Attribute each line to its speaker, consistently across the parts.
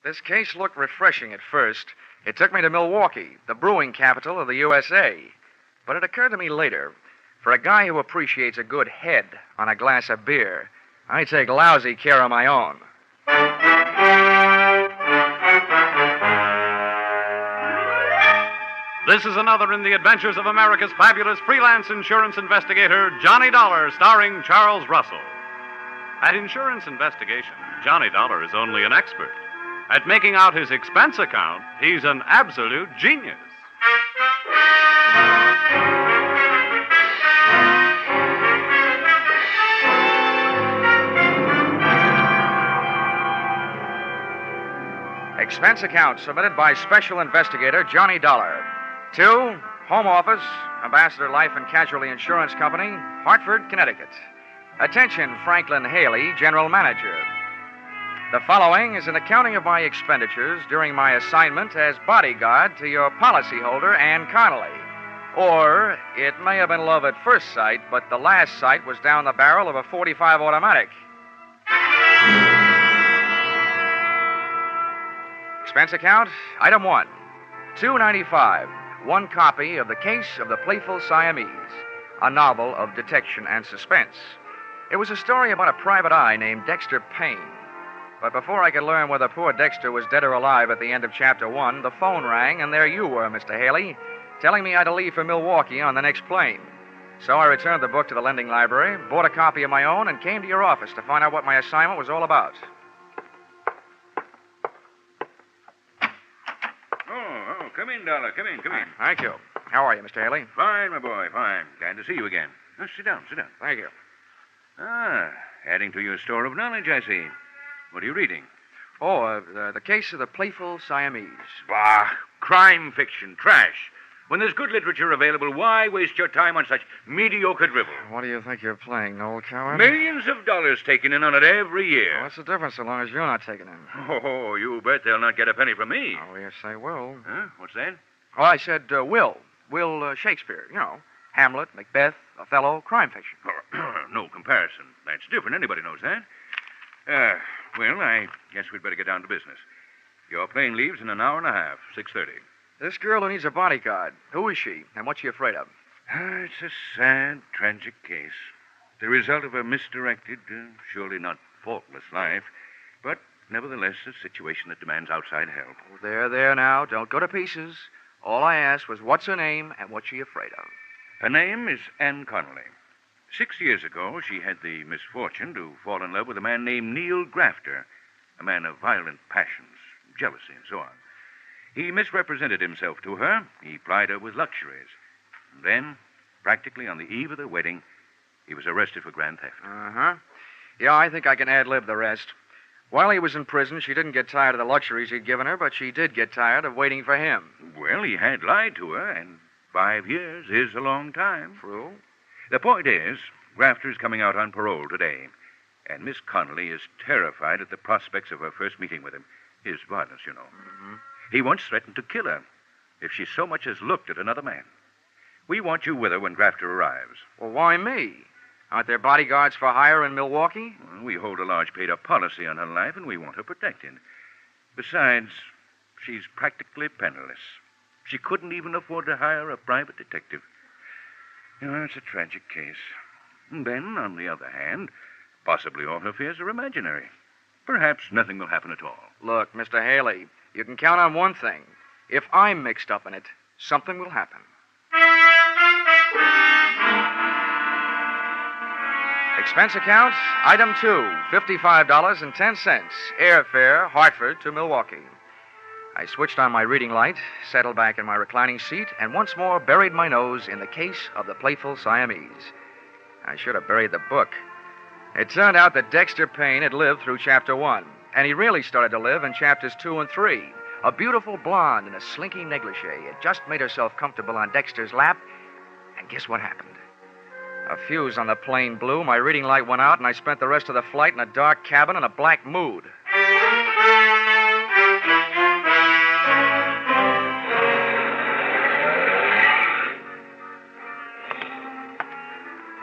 Speaker 1: This case looked refreshing at first. It took me to Milwaukee, the brewing capital of the USA. But it occurred to me later, for a guy who appreciates a good head on a glass of beer, I take lousy care of my own.
Speaker 2: This is another in the adventures of America's fabulous freelance insurance investigator, Johnny Dollar, starring Charles Russell. At insurance investigation, Johnny Dollar is only an expert. At making out his expense account, he's an absolute genius.
Speaker 1: Expense account submitted by Special Investigator Johnny Dollar. To Home Office, Ambassador Life and Casualty Insurance Company, Hartford, Connecticut. Attention, Franklin Haley, General Manager. The following is an accounting of my expenditures during my assignment as bodyguard to your policyholder, Ann Connelly. Or it may have been love at first sight, but the last sight was down the barrel of a .45 automatic. Expense account, item 1, $2.95. One copy of The Case of the Playful Siamese, a novel of detection and suspense. It was a story about a private eye named Dexter Payne. But before I could learn whether poor Dexter was dead or alive at the end of Chapter 1, the phone rang, and there you were, Mr. Haley, telling me I had to leave for Milwaukee on the next plane. So I returned the book to the lending library, bought a copy of my own, and came to your office to find out what my assignment was all about.
Speaker 3: Oh, come in, Dollar. Come in.
Speaker 1: Thank you. How are you, Mr. Haley?
Speaker 3: Fine, my boy, fine. Glad to see you again. Oh, sit down.
Speaker 1: Thank you.
Speaker 3: Ah, adding to your store of knowledge, I see. What are you reading?
Speaker 1: Oh, the Case of the Playful Siamese.
Speaker 3: Bah, crime fiction, trash. When there's good literature available, why waste your time on such mediocre drivel?
Speaker 1: What do you think you're playing, old coward?
Speaker 3: Millions of dollars taken in on it every year.
Speaker 1: Well, what's the difference so long as you're not taking in?
Speaker 3: Oh, you bet they'll not get a penny from me.
Speaker 1: Oh, yes, they will.
Speaker 3: Huh? What's that?
Speaker 1: Oh, I said Will. Will Shakespeare. You know, Hamlet, Macbeth, Othello, crime fiction.
Speaker 3: No comparison. That's different. Anybody knows that. Well, I guess we'd better get down to business. Your plane leaves in an hour and a half, 6:30.
Speaker 1: This girl who needs a bodyguard, who is she, and what's she afraid of?
Speaker 3: It's a sad, tragic case. The result of a misdirected, surely not faultless life, but nevertheless a situation that demands outside help.
Speaker 1: Oh, there now. Don't go to pieces. All I asked was what's her name and what's she afraid of.
Speaker 3: Her name is Ann Connelly. 6 years ago, she had the misfortune to fall in love with a man named Neil Grafter, a man of violent passions, jealousy, and so on. He misrepresented himself to her. He plied her with luxuries. And then, practically on the eve of their wedding, he was arrested for grand theft.
Speaker 1: Uh-huh. Yeah, I think I can ad-lib the rest. While he was in prison, she didn't get tired of the luxuries he'd given her, but she did get tired of waiting for him.
Speaker 3: Well, he had lied to her, and 5 years is a long time.
Speaker 1: True.
Speaker 3: The point is, Grafter's coming out on parole today, and Miss Connelly is terrified at the prospects of her first meeting with him. His violence, you know.
Speaker 1: Mm-hmm.
Speaker 3: He once threatened to kill her if she so much as looked at another man. We want you with her when Grafter arrives.
Speaker 1: Well, why me? Aren't there bodyguards for hire in Milwaukee?
Speaker 3: Well, we hold a large paid-up policy on her life, and we want her protected. Besides, she's practically penniless. She couldn't even afford to hire a private detective. You know, it's a tragic case. And then, on the other hand, possibly all her fears are imaginary. Perhaps nothing will happen at all.
Speaker 1: Look, Mr. Haley, you can count on one thing. If I'm mixed up in it, something will happen. Expense account, item 2, $55.10. Airfare, Hartford to Milwaukee. I switched on my reading light, settled back in my reclining seat, and once more buried my nose in the Case of the Playful Siamese. I should have buried the book. It turned out that Dexter Payne had lived through Chapter 1, and he really started to live in Chapters 2 and 3. A beautiful blonde in a slinky negligee had just made herself comfortable on Dexter's lap, and guess what happened? A fuse on the plane blew, my reading light went out, and I spent the rest of the flight in a dark cabin in a black mood.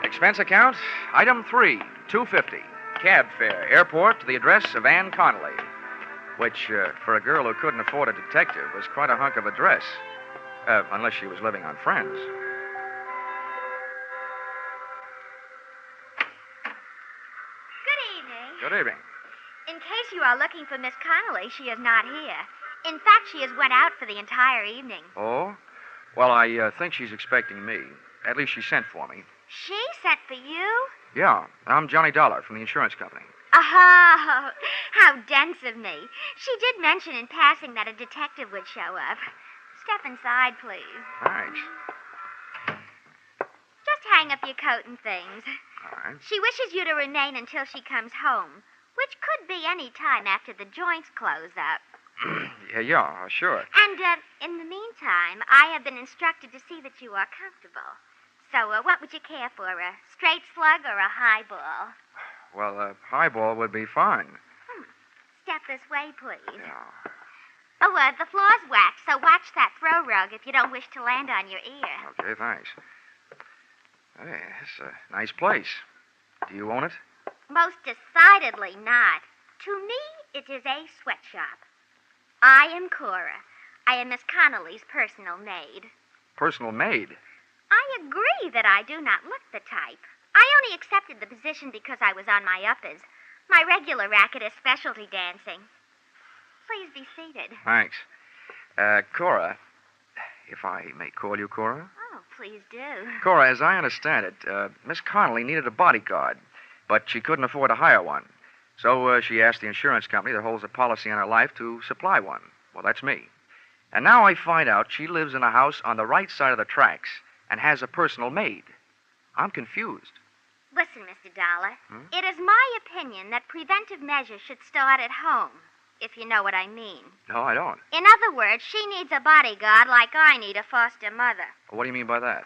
Speaker 1: Expense account, item 3, $2.50. Cab fare, airport to the address of Ann Connelly. which, for a girl who couldn't afford a detective, was quite a hunk of a dress. Unless she was living on Friends.
Speaker 4: Good evening.
Speaker 1: Good evening.
Speaker 4: In case you are looking for Miss Connelly, she is not here. In fact, she has went out for the entire evening.
Speaker 1: Oh? Well, I think she's expecting me. At least she sent for me.
Speaker 4: She sent for you?
Speaker 1: Yeah, I'm Johnny Dollar from the insurance company.
Speaker 4: Oh, how dense of me. She did mention in passing that a detective would show up. Step inside, please.
Speaker 1: Thanks.
Speaker 4: Just hang up your coat and things.
Speaker 1: All right.
Speaker 4: She wishes you to remain until she comes home, which could be any time after the joints close up.
Speaker 1: yeah, sure.
Speaker 4: And, in the meantime, I have been instructed to see that you are comfortable. So, what would you care for, a straight slug or a highball?
Speaker 1: Well, a highball would be fine.
Speaker 4: Step this way, please.
Speaker 1: Yeah.
Speaker 4: Oh, the floor's waxed, so watch that throw rug if you don't wish to land on your ear.
Speaker 1: Okay, thanks. Hey, it's a nice place. Do you own it?
Speaker 4: Most decidedly not. To me, it is a sweatshop. I am Cora. I am Miss Connelly's personal maid.
Speaker 1: Personal maid?
Speaker 4: I agree that I do not look the type. I only accepted the position because I was on my uppers. My regular racket is specialty dancing. Please be seated.
Speaker 1: Thanks. Cora, if I may call you Cora?
Speaker 4: Oh, please do.
Speaker 1: Cora, as I understand it, Miss Connelly needed a bodyguard, but she couldn't afford to hire one. So she asked the insurance company that holds a policy on her life to supply one. Well, that's me. And now I find out she lives in a house on the right side of the tracks and has a personal maid. I'm confused.
Speaker 4: Listen, Mr. Dollar. It is my opinion that preventive measures should start at home, if you know what I mean.
Speaker 1: No, I don't.
Speaker 4: In other words, she needs a bodyguard like I need a foster mother.
Speaker 1: What do you mean by that?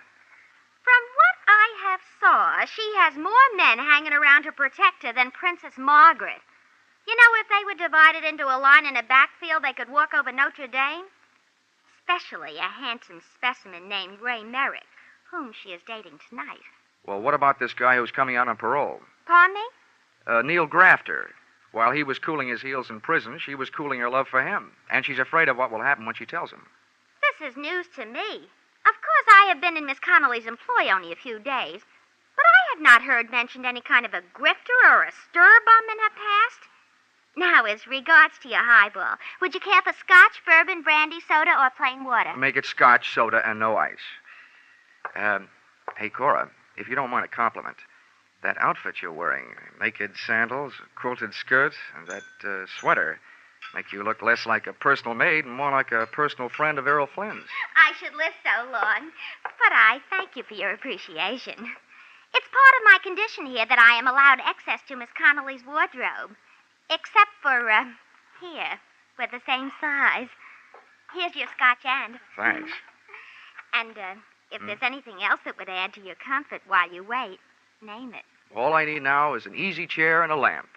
Speaker 4: From what I have saw, she has more men hanging around to protect her than Princess Margaret. You know, if they were divided into a line in a backfield, they could walk over Notre Dame. Especially a handsome specimen named Ray Merrick, whom she is dating tonight.
Speaker 1: Well, what about this guy who's coming out on parole?
Speaker 4: Pardon me?
Speaker 1: Neil Grafter. While he was cooling his heels in prison, she was cooling her love for him. And she's afraid of what will happen when she tells him.
Speaker 4: This is news to me. Of course, I have been in Miss Connelly's employ only a few days, but I have not heard mentioned any kind of a grifter or a stir bum in her past. Now, as regards to your highball, would you care for scotch, bourbon, brandy, soda, or plain water?
Speaker 1: Make it scotch, soda, and no ice. Hey, Cora, if you don't mind a compliment, that outfit you're wearing, naked sandals, quilted skirt, and that sweater, make you look less like a personal maid and more like a personal friend of Errol Flynn's.
Speaker 4: I should live so long, but I thank you for your appreciation. It's part of my condition here that I am allowed access to Miss Connelly's wardrobe. Except for, here, we're the same size. Here's your scotch end.
Speaker 1: Thanks.
Speaker 4: And, if there's anything else that would add to your comfort while you wait, name it.
Speaker 1: All I need now is an easy chair and a lamp.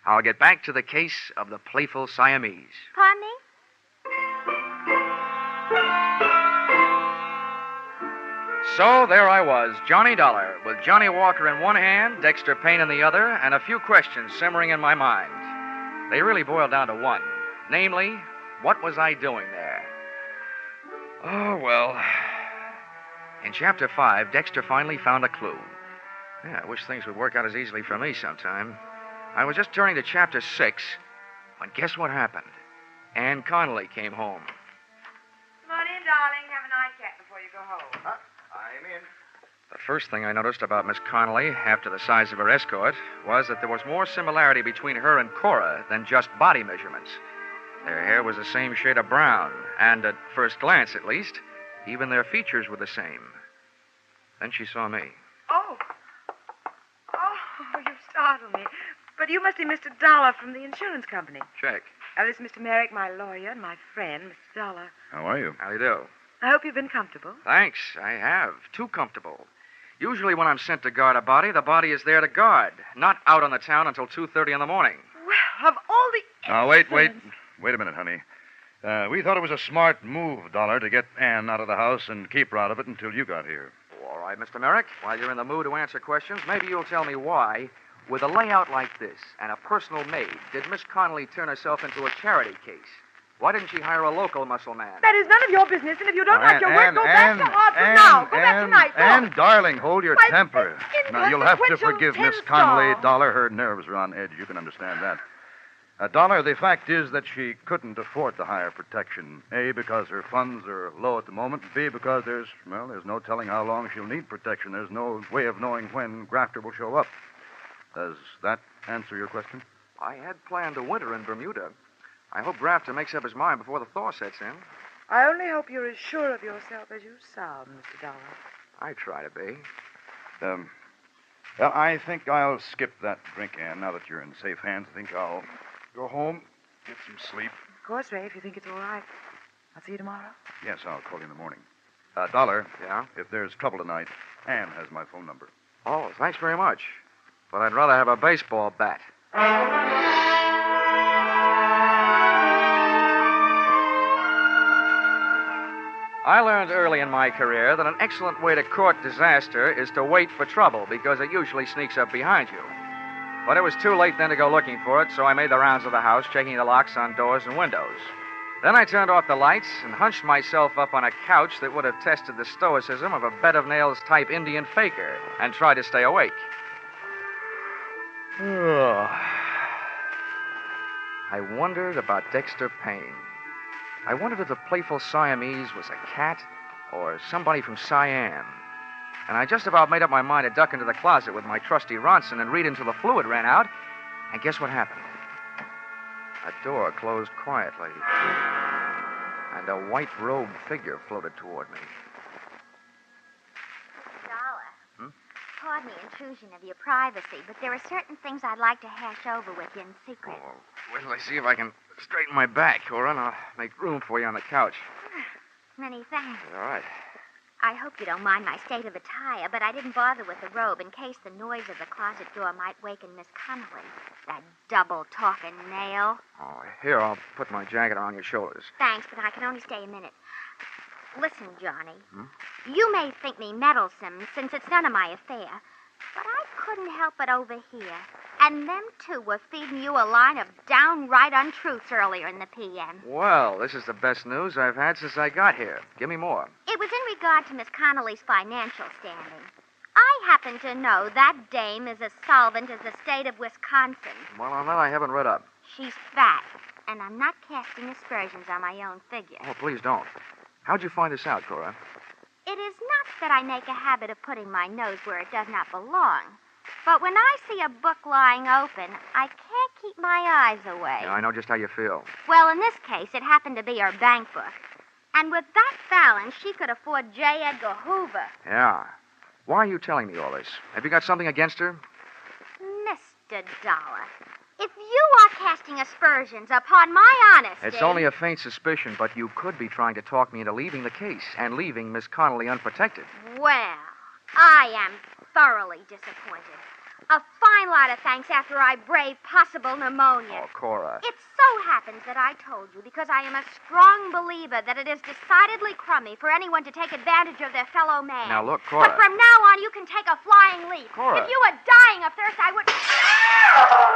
Speaker 1: I'll get back to the case of the playful Siamese.
Speaker 4: Pardon me?
Speaker 1: So there I was, Johnny Dollar, with Johnny Walker in one hand, Dexter Payne in the other, and a few questions simmering in my mind. They really boiled down to one. Namely, what was I doing there? Oh, well. In Chapter 5, Dexter finally found a clue. Yeah, I wish things would work out as easily for me sometime. I was just turning to Chapter 6 when guess what happened? Ann Connelly came home.
Speaker 5: Come on in, darling. Have a nightcap before you go home.
Speaker 3: I'm in.
Speaker 1: The first thing I noticed about Miss Connelly, after the size of her escort, was that there was more similarity between her and Cora than just body measurements. Their hair was the same shade of brown, and at first glance, at least, even their features were the same. Then she saw me.
Speaker 5: Oh, you startled me. But you must be Mr. Dollar from the insurance company.
Speaker 1: Check.
Speaker 5: This is Mr. Merrick, my lawyer, and my friend, Mr. Dollar.
Speaker 3: How are you?
Speaker 1: How do you do?
Speaker 5: I hope you've been comfortable.
Speaker 1: Thanks, I have. Too comfortable. Usually when I'm sent to guard a body, the body is there to guard, not out on the town until 2:30 in the morning.
Speaker 5: Well, of all the...
Speaker 6: Now, wait a minute, honey. We thought it was a smart move, Dollar, to get Ann out of the house and keep her out of it until you got here.
Speaker 1: All right, Mr. Merrick, while you're in the mood to answer questions, maybe you'll tell me why with a layout like this and a personal maid, did Miss Connelly turn herself into a charity case? Why didn't she hire a local muscle man?
Speaker 5: That is none of your business, and if you don't like your work, go back to Hartford now. Go back tonight. Go.
Speaker 6: And, darling, hold your
Speaker 5: My
Speaker 6: temper. Now, you'll have to
Speaker 5: inconsequential
Speaker 6: forgive Miss
Speaker 5: tin
Speaker 6: Connelly,
Speaker 5: star.
Speaker 6: Dollar. Her nerves are on edge. You can understand that. Dollar, the fact is that she couldn't afford to hire protection. A, because her funds are low at the moment. B, because there's no telling how long she'll need protection. There's no way of knowing when Grafter will show up. Does that answer your question?
Speaker 1: I had planned a winter in Bermuda. I hope Grafter makes up his mind before the thaw sets in.
Speaker 5: I only hope you're as sure of yourself as you sound, Mr. Dollar.
Speaker 1: I try to be.
Speaker 6: Well, I think I'll skip that drink, Ann, now that you're in safe hands. I think I'll go home, get some sleep.
Speaker 5: Of course, Ray, if you think it's all right. I'll see you tomorrow.
Speaker 6: Yes, I'll call you in the morning. Dollar,
Speaker 1: Yeah?
Speaker 6: if there's trouble tonight, Ann has my phone number.
Speaker 1: Oh, thanks very much. But I'd rather have a baseball bat. I learned early in my career that an excellent way to court disaster is to wait for trouble because it usually sneaks up behind you. But it was too late then to go looking for it, so I made the rounds of the house, checking the locks on doors and windows. Then I turned off the lights and hunched myself up on a couch that would have tested the stoicism of a bed of nails type Indian faker and tried to stay awake. I wondered about Dexter Payne. I wondered if the playful Siamese was a cat or somebody from Siam. And I just about made up my mind to duck into the closet with my trusty Ronson and read until the fluid ran out. And guess what happened? A door closed quietly, and a white-robed figure floated toward me.
Speaker 4: Dollar. Pardon the intrusion of your privacy, but there are certain things I'd like to hash over with you in secret.
Speaker 1: Oh, wait till I see if I can straighten my back, Cora, and I'll make room for you on the couch.
Speaker 4: Many thanks.
Speaker 1: All right.
Speaker 4: I hope you don't mind my state of attire, but I didn't bother with the robe in case the noise of the closet door might waken Miss Connelly. That double-talking nail.
Speaker 1: Oh, here, I'll put my jacket around your shoulders.
Speaker 4: Thanks, but I can only stay a minute. Listen, Johnny. You may think me meddlesome, since it's none of my affair, but I couldn't help it over here. And them two were feeding you a line of downright untruths earlier in the PM.
Speaker 1: Well, this is the best news I've had since I got here. Give me more.
Speaker 4: It was in regard to Miss Connelly's financial standing. I happen to know that dame is as solvent as the state of Wisconsin.
Speaker 1: Well, on that I haven't read up.
Speaker 4: She's fat, and I'm not casting aspersions on my own figure.
Speaker 1: Oh, please don't. How'd you find this out, Cora?
Speaker 4: It is not that I make a habit of putting my nose where it does not belong. But when I see a book lying open, I can't keep my eyes away.
Speaker 1: Yeah, I know just how you feel.
Speaker 4: Well, in this case, it happened to be her bank book. And with that balance, she could afford J. Edgar Hoover.
Speaker 1: Yeah. Why are you telling me all this? Have you got something against her?
Speaker 4: Mr. Dollar, if you are casting aspersions upon my honesty...
Speaker 1: It's only a faint suspicion, but you could be trying to talk me into leaving the case and leaving Miss Connelly unprotected.
Speaker 4: Well, I am thoroughly disappointed. A fine lot of thanks after I braved possible pneumonia.
Speaker 1: Oh, Cora.
Speaker 4: It so happens that I told you because I am a strong believer that it is decidedly crummy for anyone to take advantage of their fellow man.
Speaker 1: Now, look, Cora.
Speaker 4: But from now on, you can take a flying leap.
Speaker 1: Cora.
Speaker 4: If you were dying of thirst, I would...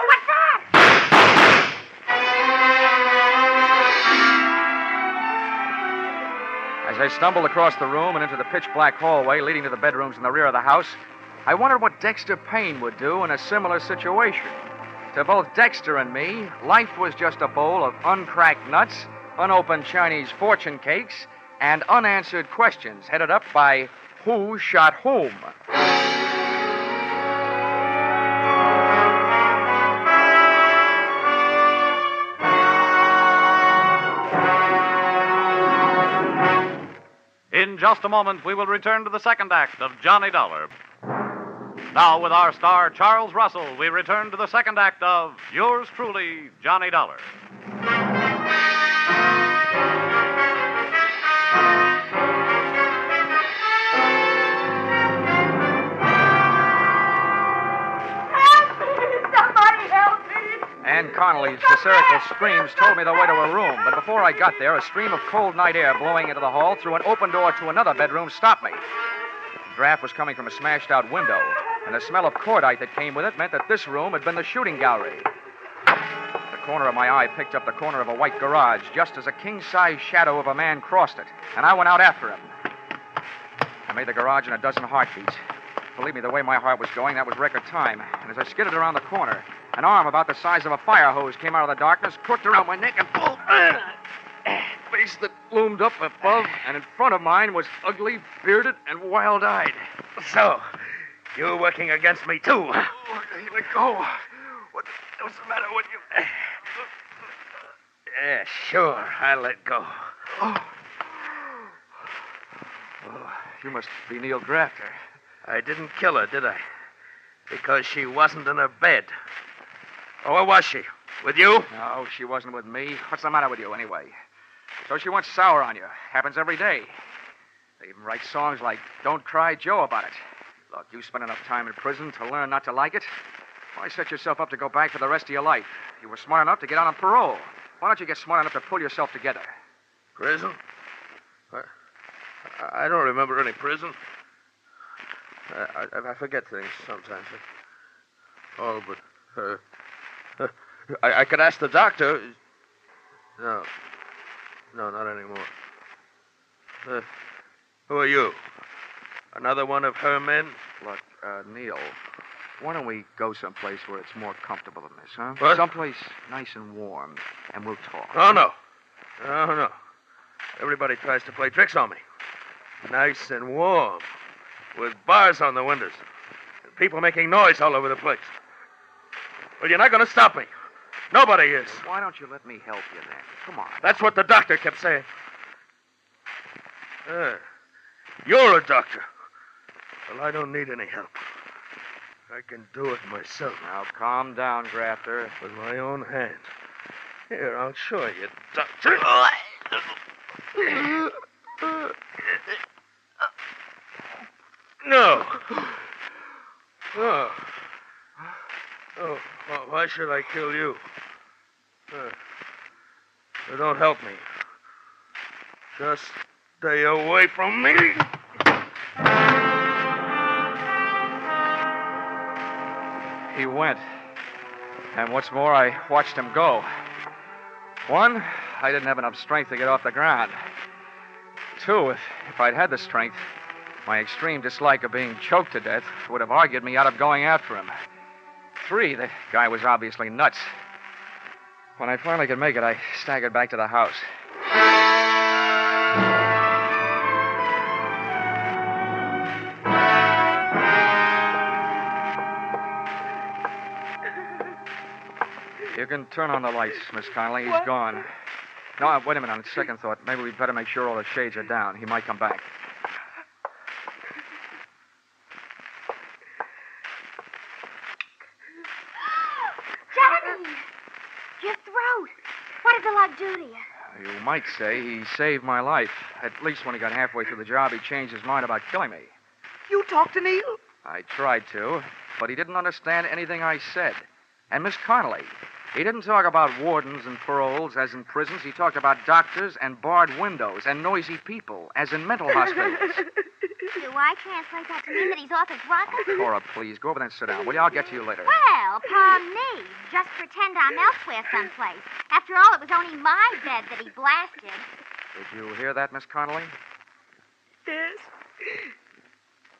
Speaker 4: What's that?
Speaker 1: As I stumbled across the room and into the pitch-black hallway leading to the bedrooms in the rear of the house, I wondered what Dexter Payne would do in a similar situation. To both Dexter and me, life was just a bowl of uncracked nuts, unopened Chinese fortune cakes, and unanswered questions headed up by Who Shot Whom?
Speaker 2: In just a moment, we will return to the second act of Johnny Dollar. Now, with our star, Charles Russell, we return to the second act of Yours Truly, Johnny Dollar.
Speaker 5: Somebody help me!
Speaker 1: Ann Connelly's hysterical screams told me the way to her room, but before I got there, a stream of cold night air blowing into the hall through an open door to another bedroom stopped me. The draft was coming from a smashed-out window. And the smell of cordite that came with it meant that this room had been the shooting gallery. The corner of my eye picked up the corner of a white garage just as a king-size shadow of a man crossed it, and I went out after him. I made the garage in a dozen heartbeats. Believe me, the way my heart was going, that was record time. And as I skidded around the corner, an arm about the size of a fire hose came out of the darkness, crooked around my neck, and pulled. Face that loomed up above and in front of mine was ugly, bearded, and wild-eyed.
Speaker 7: So, you're working against me, too.
Speaker 1: Let go. What's the matter with you?
Speaker 7: Yeah, sure. I'll let go.
Speaker 1: Oh, you must be Neil Grafter.
Speaker 7: I didn't kill her, did I? Because she wasn't in her bed. Oh, where was she? With you?
Speaker 1: No, she wasn't with me. What's the matter with you, anyway? So she went sour on you. Happens every day. They even write songs like Don't Cry Joe about it. Look, you spent enough time in prison to learn not to like it. Why set yourself up to go back for the rest of your life? You were smart enough to get out on parole. Why don't you get smart enough to pull yourself together?
Speaker 7: Prison? I don't remember any prison. I forget things sometimes. Oh, but I could ask the doctor. No, not anymore. Who are you? Another one of her men?
Speaker 1: Look, Neil, why don't we go someplace where it's more comfortable than this, huh?
Speaker 7: What?
Speaker 1: Someplace nice and warm, and we'll talk.
Speaker 7: Oh, no. No. Everybody tries to play tricks on me. Nice and warm, with bars on the windows, and people making noise all over the place. Well, you're not going to stop me. Nobody is.
Speaker 1: Why don't you let me help you then? Come on.
Speaker 7: That's what the doctor kept saying. You're a doctor. Well, I don't need any help. I can do it myself.
Speaker 1: Now, calm down, Grafter.
Speaker 7: With my own hands. Here, I'll show you, doctor. No. Oh, why should I kill you? Don't help me. Just stay away from me.
Speaker 1: He went. And what's more, I watched him go. One, I didn't have enough strength to get off the ground. Two, if I'd had the strength, my extreme dislike of being choked to death would have argued me out of going after him. Three, the guy was obviously nuts. When I finally could make it, I staggered back to the house. You can turn on the lights, Miss Connelly. He's gone. No, wait a minute. On second thought, maybe we'd better make sure all the shades are down. He might come back.
Speaker 4: Johnny! Your throat. What did the lug do to you?
Speaker 1: You might say he saved my life. At least when he got halfway through the job, he changed his mind about killing me.
Speaker 5: You talked to Neil?
Speaker 1: I tried to, but he didn't understand anything I said. And Miss Connelly, he didn't talk about wardens and paroles, as in prisons. He talked about doctors and barred windows and noisy people, as in mental hospitals.
Speaker 4: Do I translate that to mean that he's off his rocker?
Speaker 1: Cora, please, go over there and sit down. Will you? I'll get to you later.
Speaker 4: Well, palm me. Just pretend I'm elsewhere someplace. After all, it was only my bed that he blasted.
Speaker 1: Did you hear that, Miss Connelly?
Speaker 5: Yes.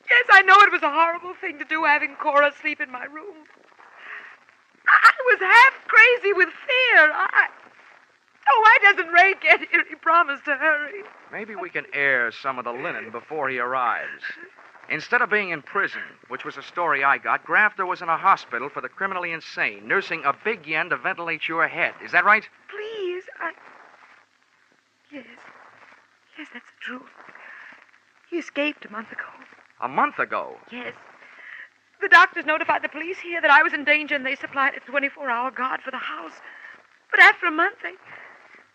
Speaker 5: Yes, I know it was a horrible thing to do, having Cora sleep in my room. I was half crazy with fear. Why doesn't Ray get here? He promised to hurry.
Speaker 1: Maybe we can air some of the linen before he arrives. Instead of being in prison, which was a story I got, Grafter was in a hospital for the criminally insane, nursing a big yen to ventilate your head. Is that right?
Speaker 5: Please, Yes. Yes, that's the truth. He escaped a month ago.
Speaker 1: A month ago?
Speaker 5: Yes. The doctors notified the police here that I was in danger, and they supplied a 24-hour guard for the house. But after a month,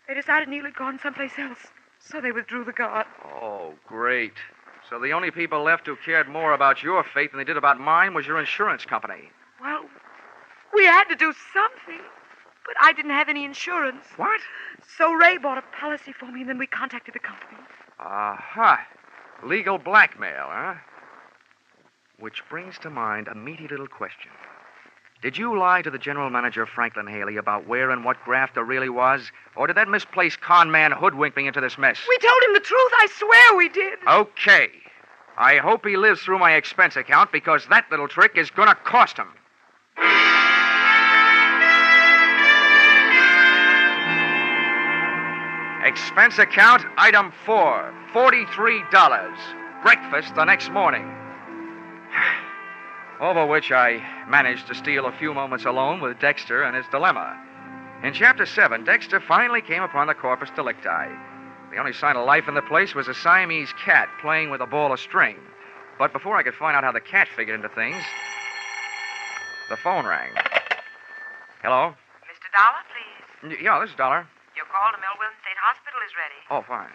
Speaker 5: they decided Neil had gone someplace else, so they withdrew the guard.
Speaker 1: Oh, great. So the only people left who cared more about your fate than they did about mine was your insurance company.
Speaker 5: Well, we had to do something, but I didn't have any insurance.
Speaker 1: What?
Speaker 5: So Ray bought a policy for me, and then we contacted the company.
Speaker 1: Aha. Legal blackmail, huh? Which brings to mind a meaty little question. Did you lie to the general manager, Franklin Haley, about where and what Grafter really was? Or did that misplaced con man hoodwink me into this mess?
Speaker 5: We told him the truth. I swear we did.
Speaker 1: Okay. I hope he lives through my expense account because that little trick is going to cost him. Expense account, item 4, $43. Breakfast the next morning. Over which I managed to steal a few moments alone with Dexter and his dilemma. In Chapter 7, Dexter finally came upon the corpus delicti. The only sign of life in the place was a Siamese cat playing with a ball of string. But before I could find out how the cat figured into things, the phone rang. Hello?
Speaker 8: Mr. Dollar, please.
Speaker 1: Yeah, this is Dollar.
Speaker 8: Your call to Melville State Hospital is ready.
Speaker 1: Oh, fine.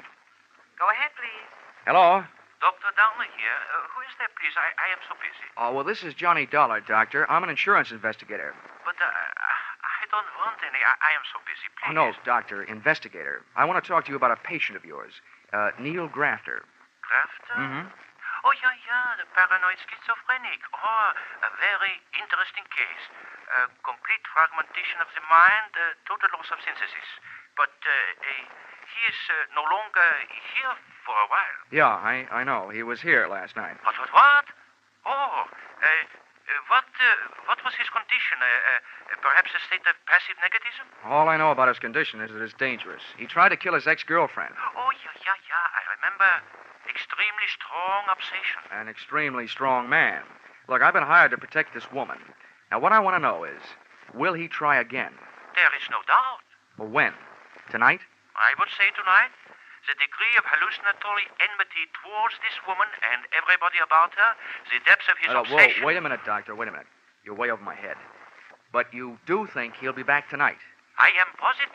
Speaker 8: Go ahead, please.
Speaker 1: Hello?
Speaker 3: Dr. Downer here. Who is there, please? I am so busy.
Speaker 1: Oh, well, this is Johnny Dollar, Doctor. I'm an insurance investigator.
Speaker 3: But I don't want any. I am so busy, please.
Speaker 1: Oh, no, Doctor, investigator. I want to talk to you about a patient of yours, Neil Grafter.
Speaker 3: Grafter?
Speaker 1: Mm-hmm.
Speaker 3: Oh, yeah, the paranoid schizophrenic. Oh, a very interesting case. Complete fragmentation of the mind, total loss of synthesis. But he is no longer here for a while.
Speaker 1: Yeah, I know. He was here last night.
Speaker 3: What? Oh, what was his condition? Perhaps a state of passive negativism?
Speaker 1: All I know about his condition is that it's dangerous. He tried to kill his ex-girlfriend.
Speaker 3: Oh, yeah. I remember. Extremely strong obsession.
Speaker 1: An extremely strong man. Look, I've been hired to protect this woman. Now, what I want to know is, will he try again?
Speaker 3: There is no doubt.
Speaker 1: Well, when? Tonight?
Speaker 3: I would say tonight. The degree of hallucinatory enmity towards this woman and everybody about her, the depths of his obsession...
Speaker 1: Whoa, wait a minute, Doctor, wait a minute. You're way over my head. But you do think he'll be back tonight?
Speaker 3: I am positive.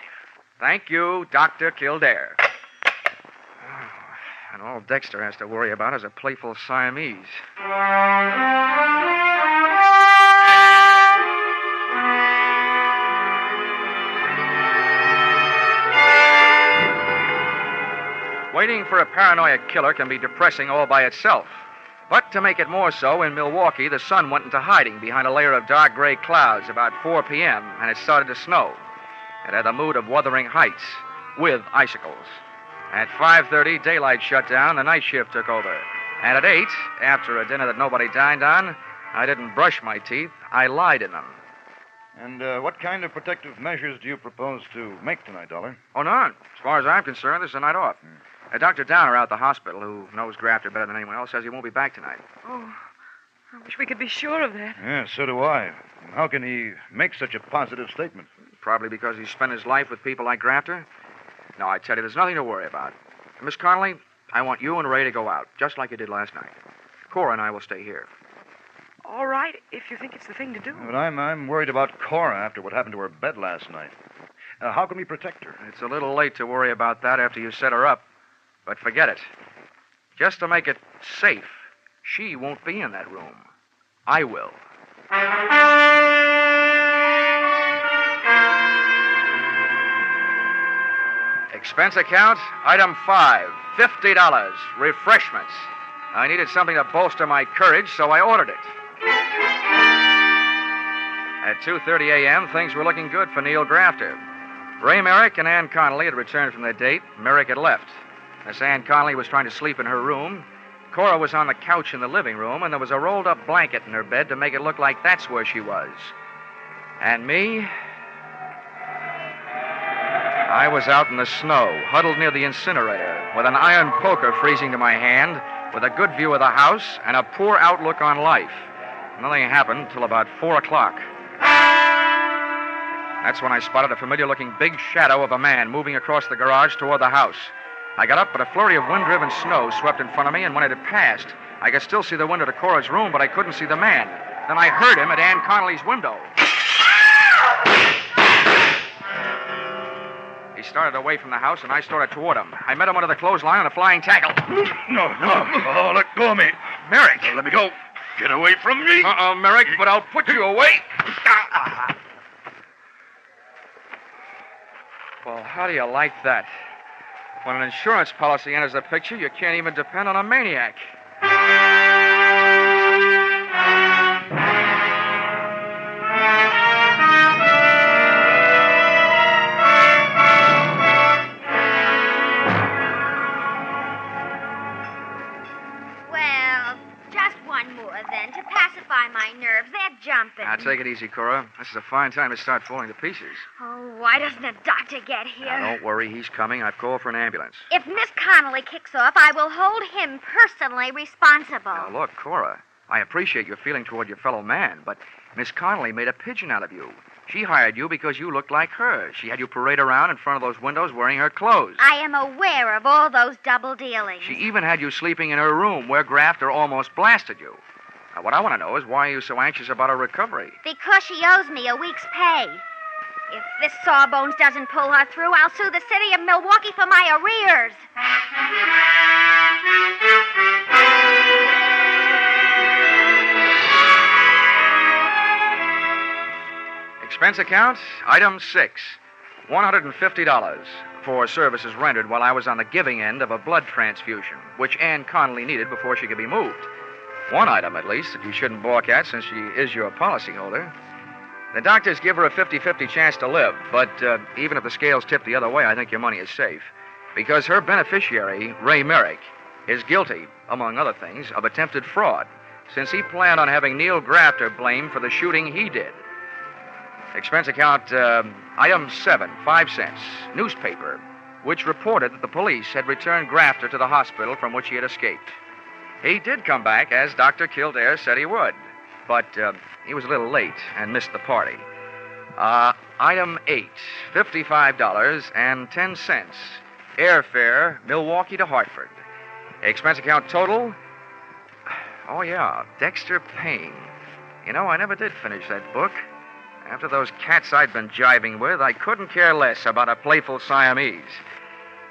Speaker 1: Thank you, Dr. Kildare. And all Dexter has to worry about is a playful Siamese. Waiting for a paranoid killer can be depressing all by itself. But to make it more so, in Milwaukee, the sun went into hiding behind a layer of dark gray clouds about 4 p.m., and it started to snow. It had the mood of Wuthering Heights, with icicles. At 5:30, daylight shut down, the night shift took over. And at 8, after a dinner that nobody dined on, I didn't brush my teeth, I lied in them.
Speaker 6: And what kind of protective measures do you propose to make tonight, Dollar?
Speaker 1: Oh, none. As far as I'm concerned, this is a night off. Dr. Downer out at the hospital, who knows Grafter better than anyone else, says he won't be back tonight.
Speaker 5: Oh, I wish we could be sure of that.
Speaker 6: Yeah, so do I. How can he make such a positive statement?
Speaker 1: Probably because he's spent his life with people like Grafter. No, I tell you, there's nothing to worry about. Miss Connelly, I want you and Ray to go out, just like you did last night. Cora and I will stay here.
Speaker 5: All right, if you think it's the thing to do.
Speaker 6: But I'm worried about Cora after what happened to her bed last night. How can we protect her?
Speaker 1: It's a little late to worry about that after you set her up. But forget it. Just to make it safe, she won't be in that room. I will. Expense account, item 5, $50. Refreshments. I needed something to bolster my courage, so I ordered it. At 2:30 a.m., things were looking good for Neil Grafter. Ray Merrick and Ann Connelly had returned from their date. Merrick had left. Miss Ann Connelly was trying to sleep in her room. Cora was on the couch in the living room, and there was a rolled-up blanket in her bed to make it look like that's where she was. And me? I was out in the snow, huddled near the incinerator, with an iron poker freezing to my hand, with a good view of the house and a poor outlook on life. Nothing happened till about 4 o'clock. That's when I spotted a familiar-looking big shadow of a man moving across the garage toward the house. I got up, but a flurry of wind-driven snow swept in front of me, and when it had passed, I could still see the window to Cora's room, but I couldn't see the man. Then I heard him at Ann Connelly's window. He started away from the house, and I started toward him. I met him under the clothesline on a flying tackle.
Speaker 6: No. Oh, let go of me.
Speaker 1: Merrick!
Speaker 6: Let me go. Get away from me.
Speaker 1: Merrick, but I'll put you away. Well, how do you like that? When an insurance policy enters the picture, you can't even depend on a maniac.
Speaker 4: happen.
Speaker 1: Now, take it easy, Cora. This is a fine time to start falling to pieces.
Speaker 4: Oh, why doesn't a doctor get here?
Speaker 1: Now, don't worry. He's coming. I've called for an ambulance.
Speaker 4: If Miss Connelly kicks off, I will hold him personally responsible.
Speaker 1: Now, look, Cora, I appreciate your feeling toward your fellow man, but Miss Connelly made a pigeon out of you. She hired you because you looked like her. She had you parade around in front of those windows wearing her clothes.
Speaker 4: I am aware of all those double dealings.
Speaker 1: She even had you sleeping in her room where Grafter almost blasted you. Now, what I want to know is why are you so anxious about her recovery?
Speaker 4: Because she owes me a week's pay. If this Sawbones doesn't pull her through, I'll sue the city of Milwaukee for my arrears.
Speaker 1: Expense account, item 6, $150 for services rendered while I was on the giving end of a blood transfusion, which Ann Connelly needed before she could be moved. One item, at least, that you shouldn't balk at since she is your policyholder. The doctors give her a 50-50 chance to live, but even if the scales tip the other way, I think your money is safe. Because her beneficiary, Ray Merrick, is guilty, among other things, of attempted fraud, since he planned on having Neil Grafter blamed for the shooting he did. Expense account, item 7, 5 cents, newspaper, which reported that the police had returned Grafter to the hospital from which he had escaped. He did come back, as Dr. Kildare said he would, but he was a little late and missed the party. Item 8, $55.10, airfare, Milwaukee to Hartford. Expense account total, oh yeah, Dexter Payne. You know, I never did finish that book. After those cats I'd been jiving with, I couldn't care less about a playful Siamese.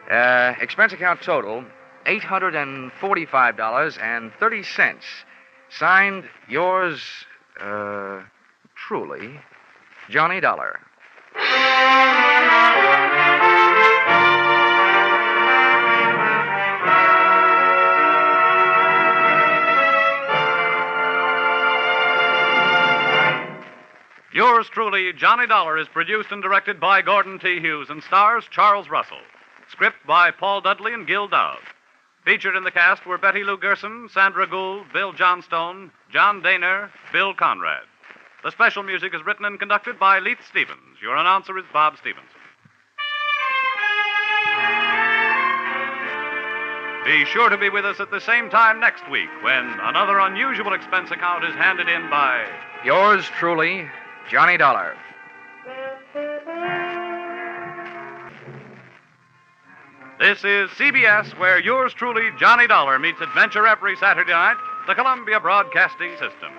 Speaker 1: Expense account total, $845.30. Signed, yours, truly, Johnny Dollar.
Speaker 2: Yours truly, Johnny Dollar, is produced and directed by Gordon T. Hughes and stars Charles Russell. Script by Paul Dudley and Gil Dowd. Featured in the cast were Betty Lou Gerson, Sandra Gould, Bill Johnstone, John Daner, Bill Conrad. The special music is written and conducted by Leith Stevens. Your announcer is Bob Stevenson. Be sure to be with us at the same time next week when another unusual expense account is handed in by...
Speaker 1: Yours truly, Johnny Dollar.
Speaker 2: This is CBS, where yours truly, Johnny Dollar, meets adventure every Saturday night, the Columbia Broadcasting System.